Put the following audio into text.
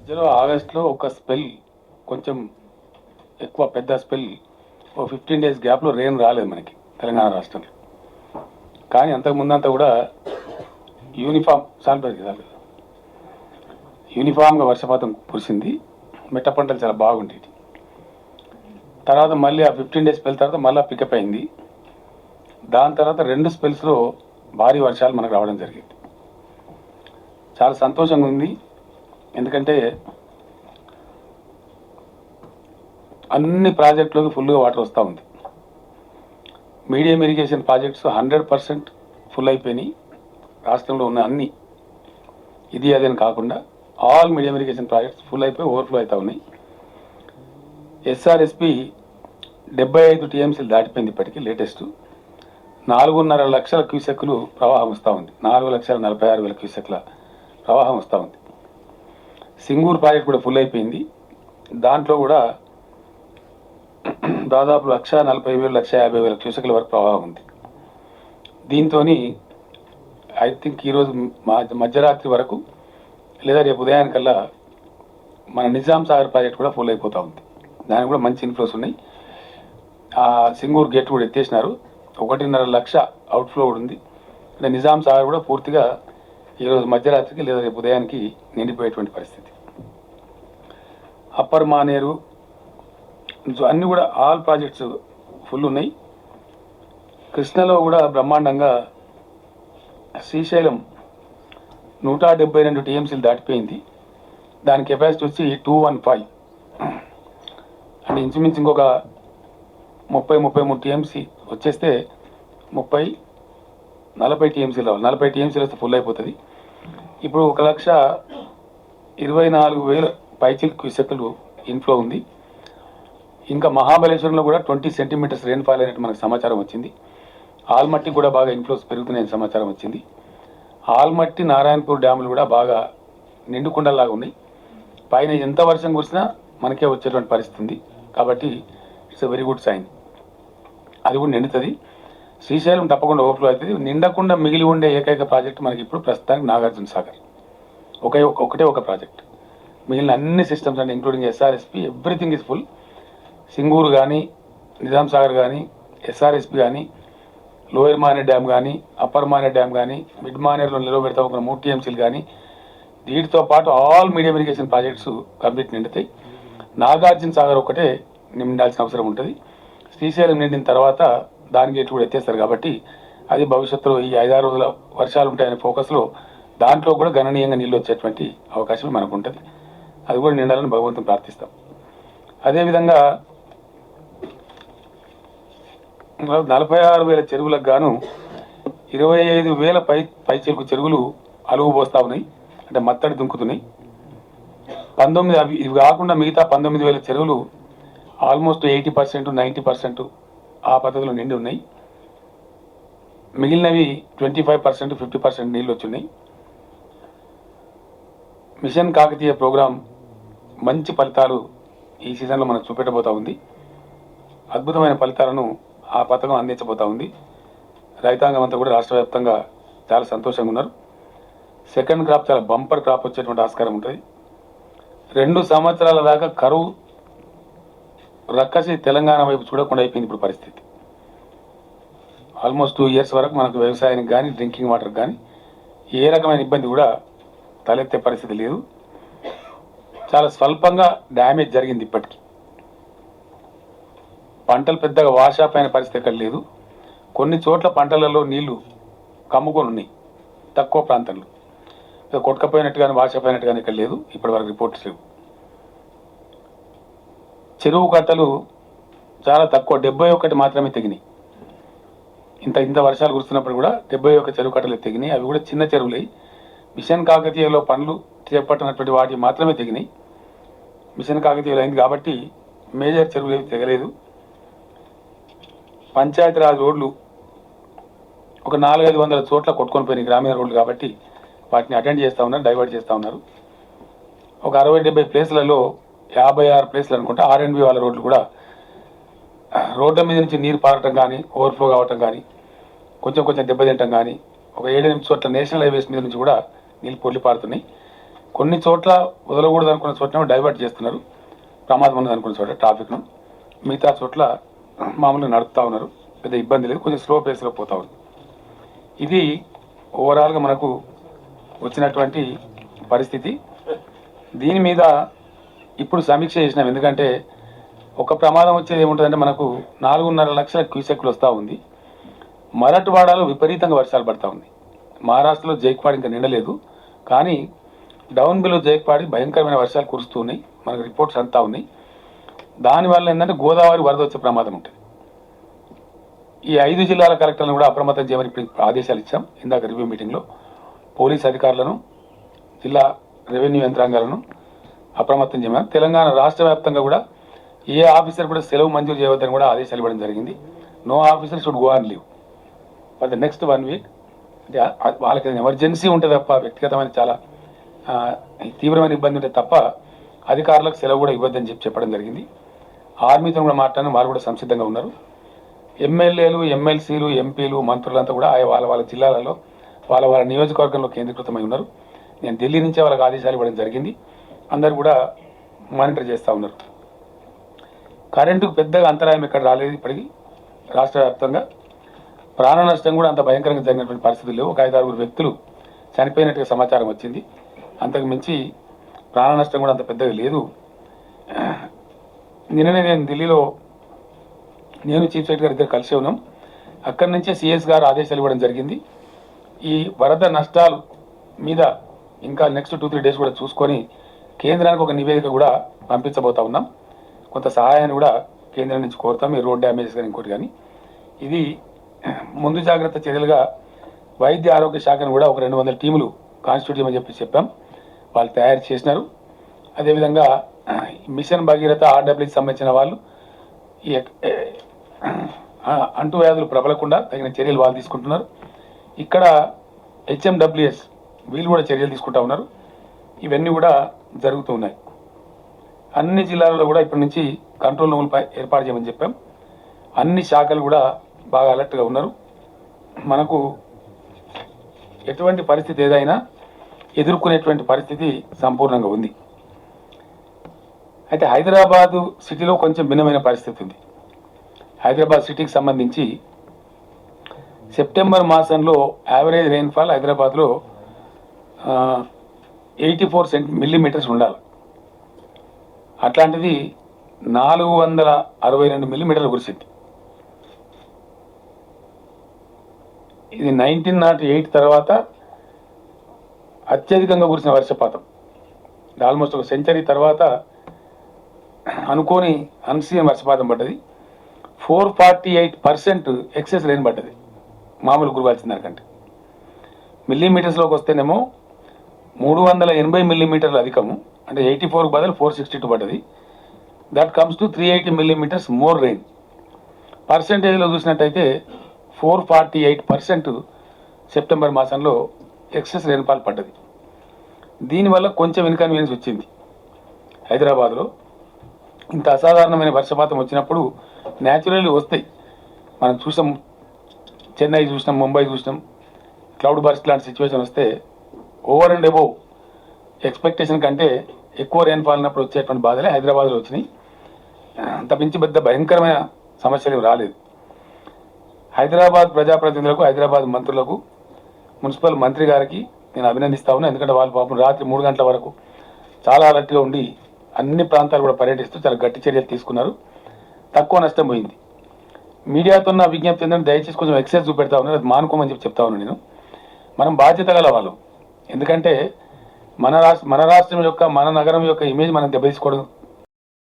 మధ్యలో ఆగస్టులో ఒక స్పెల్ కొంచెం ఎక్కువ పెద్ద స్పెల్ ఓ 15 days గ్యాప్లో రెయిన్ రాలేదు మనకి తెలంగాణ రాష్ట్రంలో. కానీ అంతకుముందంతా కూడా యూనిఫామ్గా వర్షపాతం కురిసింది. మెట్ట పంటలు చాలా బాగుండేది. తర్వాత మళ్ళీ ఆ 15 days స్పెల్ తర్వాత మళ్ళీ పికప్ అయింది. దాని తర్వాత 2 స్పెల్స్లో భారీ వర్షాలు మనకు రావడం జరిగింది. చాలా సంతోషంగా ఉంది. ఎందుకంటే అన్ని ప్రాజెక్టులకు ఫుల్గా వాటర్ వస్తూ ఉంది. మీడియం ఇరిగేషన్ ప్రాజెక్ట్స్ 100% ఫుల్ అయిపోయినాయి. రాష్ట్రంలో ఉన్న అన్ని ఇది అదని కాకుండా all medium irrigation projects full అయిపోయి ఓవర్ఫ్లో అవుతూ ఉన్నాయి. ఎస్ఆర్ఎస్పి 75 TMCలు దాటిపోయింది. ఇప్పటికీ లేటెస్ట్ 4.5 లక్షల క్యూసెక్లు ప్రవాహం వస్తూ ఉంది. 4,46,000 క్యూసెక్ల ప్రవాహం వస్తూ ఉంది. సింగూరు ప్రాజెక్ట్ కూడా ఫుల్ అయిపోయింది. దాంట్లో కూడా దాదాపు 1,40,000 1,50,000 క్యూసెక్ల వరకు ప్రవాహం ఉంది. దీంతో ఐ థింక్ ఈరోజు మధ్యరాత్రి వరకు లేదా రేపు ఉదయానికల్లా మన నిజాం సాగర్ ప్రాజెక్ట్ కూడా ఫుల్ అయిపోతూ ఉంది. దానికి కూడా మంచి ఇన్ఫ్లోస్ ఉన్నాయి. ఆ సింగూరు గేట్ కూడా ఎత్తేసినారు. 1.5 లక్ష అవుట్ఫ్లో కూడా ఉంది. అంటే నిజాం సాగర్ కూడా పూర్తిగా ఈరోజు మధ్యరాత్రికి లేదా రేపు ఉదయానికి నిండిపోయేటువంటి పరిస్థితి. అప్పర్ మానేరు అన్నీ కూడా ఆల్ ప్రాజెక్ట్స్ ఫుల్ ఉన్నాయి. కృష్ణలో కూడా బ్రహ్మాండంగా శ్రీశైలం 172 TMCలు దాటిపోయింది. దాని కెపాసిటీ వచ్చి 215. అంటే ఇంచుమించు ఇంకొక 30-33 TMC వచ్చేస్తే 30-40 TMCలు రావాలి. 40 TMCలు వస్తే ఫుల్ అయిపోతుంది. ఇప్పుడు 1,24,000 పైచిల్ క్యూసెక్లు ఇన్ఫ్లో ఉంది. ఇంకా మహాబలేశ్వరంలో కూడా 20 సెంటీమీటర్స్ రెయిన్ఫాల్ అయినట్టు మనకు సమాచారం వచ్చింది. ఆల్మట్టి కూడా బాగా ఇన్ఫ్లోస్ పెరుగుతున్నాయని సమాచారం వచ్చింది. ఆల్మట్టి నారాయణపూర్ డ్యాములు కూడా బాగా నిండుకుండలాగా ఉన్నాయి. పైన ఎంత వర్షం కురిసినా మనకే వచ్చేటువంటి పరిస్థితి ఉంది. కాబట్టి it's a very good sign. అది కూడా నిండుతుంది. శ్రీశైలం తప్పకుండా ఓవర్ఫ్లో అవుతుంది. నిండకుండా మిగిలి ఉండే ఏకైక ప్రాజెక్ట్ మనకి ఇప్పుడు ప్రస్తుతానికి నాగార్జున సాగర్ ఒకటే ఒక ప్రాజెక్ట్. మిగిలిన అన్ని సిస్టమ్స్ అంటే including SRSP everything is full. Singur కానీ, నిజాం సాగర్ కానీ, ఎస్ఆర్ఎస్పి కానీ, లోయర్ మానేర్ డ్యామ్ కానీ, అప్పర్ మానేర్ డ్యామ్ కానీ, మిడ్ మానేర్లో నిలవబెడతా ఒక 3 TMCలు కానీ, వీటితో పాటు all medium irrigation projects complete నిండుతాయి. నాగార్జున సాగర్ ఒకటే నిండాల్సిన అవసరం ఉంటుంది. శ్రీశైలం నిండిన తర్వాత దానికి ఎట్లు కూడా ఎత్తేస్తారు. కాబట్టి అది భవిష్యత్తులో ఈ 5-6 రోజుల వర్షాలు ఉంటాయనే ఫోకస్లో దాంట్లో కూడా గణనీయంగా నీళ్ళు వచ్చేటువంటి అవకాశం మనకు ఉంటుంది. అది కూడా నిండాలని భగవంతుని ప్రార్థిస్తాం. అదేవిధంగా 46,000 చెరువులకు గాను 25,000 పైచిలుకు చెరువులు అలుగు పోస్తూ ఉన్నాయి. అంటే మత్తడి దుంకుతున్నాయి. 19 ఇవి కాకుండా మిగతా 19,000 చెరువులు ఆల్మోస్ట్ 80% 90% ఆ పద్ధతిలో నిండి ఉన్నాయి. మిగిలినవి 25% 50% నీళ్ళు వచ్చున్నాయి. మిషన్ కాకతీయ ప్రోగ్రాం మంచి ఫలితాలు ఈ సీజన్లో మనకు చూపెట్టబోతా ఉంది. అద్భుతమైన ఫలితాలను ఆ పథకం అందించబోతా ఉంది. రైతాంగం అంతా కూడా రాష్ట్ర వ్యాప్తంగా చాలా సంతోషంగా ఉన్నారు. సెకండ్ క్రాప్ చాలా బంపర్ క్రాప్ వచ్చేటువంటి ఆస్కారం ఉంటుంది. 2 సంవత్సరాల దాకా కరువు రక్కసి తెలంగాణ వైపు చూడకుండా అయిపోయింది ఇప్పుడు పరిస్థితి. ఆల్మోస్ట్ 2 years వరకు మనకు వ్యవసాయానికి కానీ డ్రింకింగ్ వాటర్ కానీ ఏ రకమైన ఇబ్బంది కూడా తలెత్తే పరిస్థితి లేదు. చాలా స్వల్పంగా డ్యామేజ్ జరిగింది. ఇప్పటికీ పంటలు పెద్దగా వాషాప్ అయిన పరిస్థితి ఎక్కడ లేదు. కొన్ని చోట్ల పంటలలో నీళ్లు కమ్ముకొని ఉన్నాయి. తక్కువ ప్రాంతంలో కొట్టుకపోయినట్టు కానీ వాషాప్ అయినట్టు కానీ ఇక్కడ లేదు. ఇప్పటి వరకు రిపోర్ట్స్ లేవు. చెరువు కట్టలు చాలా తక్కువ 71 మాత్రమే తెగినాయి. ఇంత వర్షాలు కురుస్తున్నప్పుడు కూడా 71 చెరువు కట్టలు తెగినాయి. అవి కూడా చిన్న చెరువులై మిషన్ కాకతీయలో పనులు చేపట్టినటువంటి వాటి మాత్రమే తెగినాయి. మిషన్ కాకతీయలో అయింది కాబట్టి మేజర్ చెరువులు ఏవి తెగలేదు. పంచాయతీరాజ్ రోడ్లు ఒక 400-500 చోట్ల కొట్టుకొని పోయినాయి. గ్రామీణ రోడ్లు కాబట్టి వాటిని అటెండ్ చేస్తూ ఉన్నారు, డైవర్ట్ చేస్తూ ఉన్నారు. ఒక 60-70 ప్లేస్లలో 56 ప్లేస్లు అనుకుంటా R&B వాళ్ళ రోడ్లు కూడా రోడ్ల మీద నుంచి నీరు పారటం కానీ ఓవర్ఫ్లో కావటం కానీ కొంచెం దెబ్బతింటం కానీ ఒక 7-8 చోట్ల నేషనల్ హైవేస్ మీద నుంచి కూడా నీళ్ళు పొర్లి పారుతున్నాయి. కొన్ని చోట్ల వదలకూడదు అనుకున్న చోట్ల డైవర్ట్ చేస్తున్నారు, ప్రమాదం ఉన్నది అనుకున్న చోట ట్రాఫిక్ను. మిగతా చోట్ల మామూలుగా నడుపుతూ ఉన్నారు, పెద్ద ఇబ్బంది లేదు, కొంచెం స్లో పేస్లో పోతూ ఉంది. ఇది ఓవరాల్గా మనకు వచ్చినటువంటి పరిస్థితి. దీని మీద ఇప్పుడు సమీక్ష చేసినాం. ఎందుకంటే ఒక ప్రమాదం వచ్చేది ఏముంటుందంటే మనకు 4.5 లక్షల క్యూసెక్లు వస్తూ ఉంది. మరాఠవాడలో విపరీతంగా వర్షాలు పడతా ఉంది. మహారాష్ట్రలో జైక్వాడ్ ఇంకా నిండలేదు, కానీ డౌన్ బిలో జైక్వాడ్ భయంకరమైన వర్షాలు కురుస్తూ ఉన్నాయి. మనకు రిపోర్ట్స్ అంతా ఉన్నాయి. దానివల్ల ఏంటంటే గోదావరి వరద వచ్చే ప్రమాదం ఉంటుంది. ఈ 5 జిల్లాల కలెక్టర్లను కూడా అప్రమత్తం చేయమని ఇప్పుడు ఆదేశాలు ఇచ్చాం. ఇందాక రివ్యూ మీటింగ్లో పోలీస్ అధికారులను, జిల్లా రెవెన్యూ యంత్రాంగాలను అప్రమత్తం చేయమని. తెలంగాణ రాష్ట్ర వ్యాప్తంగా కూడా ఏ ఆఫీసర్ కూడా సెలవు మంజూరు చేయవద్దని కూడా ఆదేశాలు ఇవ్వడం జరిగింది. No officer should go on leave for the next 1 week. అంటే వాళ్ళకి ఎమర్జెన్సీ ఉంటుంది తప్ప, వ్యక్తిగతమైన చాలా తీవ్రమైన ఇబ్బంది ఉంటే తప్ప అధికారులకు సెలవు కూడా ఇవ్వద్దని చెప్పడం జరిగింది. ఆర్మీతో కూడా మాట్లాడిన వాళ్ళు కూడా సంసిద్ధంగా ఉన్నారు. ఎమ్మెల్యేలు, ఎమ్మెల్సీలు, ఎంపీలు, మంత్రులంతా కూడా వాళ్ళ జిల్లాలలో వాళ్ళ నియోజకవర్గంలో కేంద్రీకృతమై ఉన్నారు. నేను ఢిల్లీ నుంచే వాళ్ళకి ఆదేశాలు ఇవ్వడం జరిగింది. అందరూ కూడా మానిటర్ చేస్తూ ఉన్నారు. కరెంటుకు పెద్దగా అంతరాయం ఇక్కడ రాలేదు ఇప్పటికీ. రాష్ట్ర వ్యాప్తంగా ప్రాణ నష్టం కూడా అంత భయంకరంగా జరిగినటువంటి పరిస్థితులు లేవు. ఒక 5-6 వ్యక్తులు చనిపోయినట్టుగా సమాచారం వచ్చింది. అంతకు మించి ప్రాణ నష్టం కూడా అంత పెద్దగా లేదు. నిన్ననే నేను ఢిల్లీలో నేను చీఫ్ సెక్రటరీ గారి దగ్గర కలిసి ఉన్నాం. అక్కడి నుంచే సిఎస్ గారు ఆదేశాలు ఇవ్వడం జరిగింది. ఈ వరద నష్టాలు మీద ఇంకా నెక్స్ట్ 2-3 డేస్ కూడా చూసుకొని కేంద్రానికి ఒక నివేదిక కూడా పంపించబోతా ఉన్నాం. కొంత సహాయాన్ని కూడా కేంద్రం నుంచి కోరుతాం, ఈ రోడ్ డ్యామేజెస్ కానీ ఇంకోటి కానీ. ఇది ముందు జాగ్రత్త చర్యలుగా వైద్య ఆరోగ్య శాఖను కూడా ఒక 200 టీములు కాన్స్టిట్యూట్ చేయమని చెప్పాం. వాళ్ళు తయారు చేసినారు. అదేవిధంగా మిషన్ భగీరథ, ఆర్డబ్ల్యూకి సంబంధించిన వాళ్ళు ఈ అంటువ్యాధులు ప్రబలకుండా తగిన చర్యలు వాళ్ళు తీసుకుంటున్నారు. ఇక్కడ హెచ్ఎండబ్ల్యూఎస్ వీళ్ళు కూడా చర్యలు తీసుకుంటా ఉన్నారు. ఇవన్నీ కూడా జరుగుతూ ఉన్నాయి. అన్ని జిల్లాలలో కూడా ఇప్పటి నుంచి కంట్రోల్ రూమ్లపై ఏర్పాటు చేయమని చెప్పాం. అన్ని శాఖలు కూడా బాగా అలర్ట్గా ఉన్నారు. మనకు ఎటువంటి పరిస్థితి ఏదైనా ఎదుర్కొనేటువంటి పరిస్థితి సంపూర్ణంగా ఉంది. అయితే హైదరాబాదు సిటీలో కొంచెం భిన్నమైన పరిస్థితి ఉంది. హైదరాబాద్ సిటీకి సంబంధించి సెప్టెంబర్ మాసంలో యావరేజ్ రెయిన్ఫాల్ హైదరాబాద్లో 84 మిల్లీమీటర్స్ ఉండాలి. అట్లాంటిది 462 మిల్లీమీటర్లు కురిసింది. ఇది 1908 తర్వాత అత్యధికంగా కురిసిన వర్షపాతం. ఆల్మోస్ట్ ఒక సెంచరీ తర్వాత అనుకోని అన్సీన్ వర్షపాతం పడ్డది. 448% ఎక్సెస్ రెయిన్ పడ్డది మామూలు కురవాల్సిన దానికంటే. మిల్లీమీటర్స్లోకి వస్తేనేమో 380 మిల్లీమీటర్లు అధికము, అంటే 84కు బదులు 462 పడ్డది. That comes to 380 millimetres more rain. పర్సెంటేజ్లో చూసినట్టయితే 448% సెప్టెంబర్ మాసంలో ఎక్సెస్ రెయిన్ఫాల్ పడ్డది. దీనివల్ల కొంచెం ఇన్కన్వీనియన్స్ వచ్చింది హైదరాబాద్లో. ఇంత అసాధారణమైన వర్షపాతం వచ్చినప్పుడు న్యాచురల్లీ వస్తాయి. మనం చూసాం, చెన్నై చూసినాం, ముంబై చూసినాం. క్లౌడ్ బర్స్ట్ లాంటి సిచ్యువేషన్ వస్తే ఓవర్ అండ్ అబోవ్ ఎక్స్పెక్టేషన్ కంటే ఎక్కువ రెయిన్ఫాల్ ఉన్నప్పుడు వచ్చేటువంటి బాధలే హైదరాబాద్లో వచ్చినాయి. అంత మించి పెద్ద భయంకరమైన సమస్యలు రాలేదు. హైదరాబాద్ ప్రజాప్రతినిధులకు, హైదరాబాద్ మంత్రులకు, మున్సిపల్ మంత్రి గారికి నేను అభినందిస్తా ఉన్నా. ఎందుకంటే వాళ్ళు పాపం రాత్రి 3 గంటల వరకు చాలా అలర్ట్గా ఉండి అన్ని ప్రాంతాలు కూడా పర్యటిస్తూ చాలా గట్టి చర్యలు తీసుకున్నారు. తక్కువ నష్టం పోయింది. మీడియాతో నా విజ్ఞప్తి ఏంటంటే దయచేసి కొంచెం ఎక్సైజ్ చూపెడతా ఉన్నారు, అది మానుకోమని చెప్తా ఉన్నాను నేను. మనం బాధ్యత గల వాళ్ళం. ఎందుకంటే మన రాష్ట్రం యొక్క, మన నగరం యొక్క ఇమేజ్ మనం దెబ్బతీసుకోవడం